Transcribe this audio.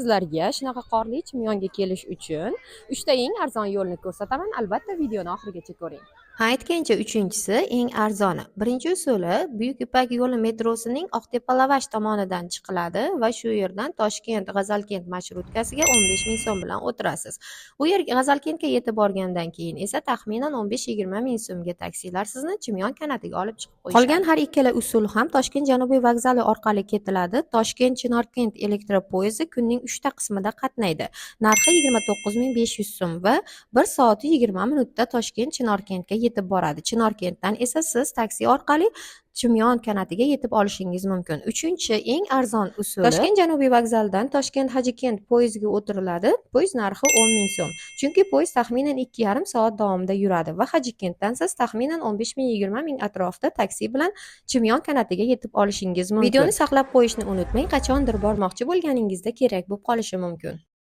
sizlarga shunaqa qorli Chimyonga kelish uchun 3 ta eng arzon yo'lni ko'rsataman. Albatta videoni oxirigacha ko'ring. Ha, aytgancha uchinchisi eng arzoni. Birinchi usuli Buyuk Ipak yo'li metrosining Oqtepa Lavash tomonidan chiqiladi va shu yerdan Toshkent G'azalkent marshrutkasiga 15 ming so'm bilan o'tirasiz. U yerga G'azalkentga yetib borgandan keyin esa taxminan 15-20 ming so'mga taksilar sizni Chimyon kanatiga olib chiqib qo'yadi. Qolgan har ikkala usul ham Toshkent Janubiy vokzali orqali ketiladi. Toshkent Chinorkent elektropoyezdi kunning 3 ta qismida qatnaydi. Narxi 29.500 so'm va 1 soat 20 minutda Toshkent Chinorkentga yetib boradi. Chinorkentdan esa siz taksi orqali Chimyon kanatiga yetib olishingiz mumkin. Uchinchi eng arzon usuli Toshkent Janubiy vokzalidan Toshkent Hajikent poyezdiga o'tiriladi. Poyezd narxi 10 ming so'm. Chunki poyezd taxminan 2,5 soat davomida yuradi va Hajikentdan siz taxminan 15 ming 20 ming atrofida taksi bilan Chimyon kanatiga yetib olishingiz mumkin. Videoni saqlab qo'yishni unutmang. Qachondir bormoqchi bo'lganingizda kerak bo'lib qolishi mumkin.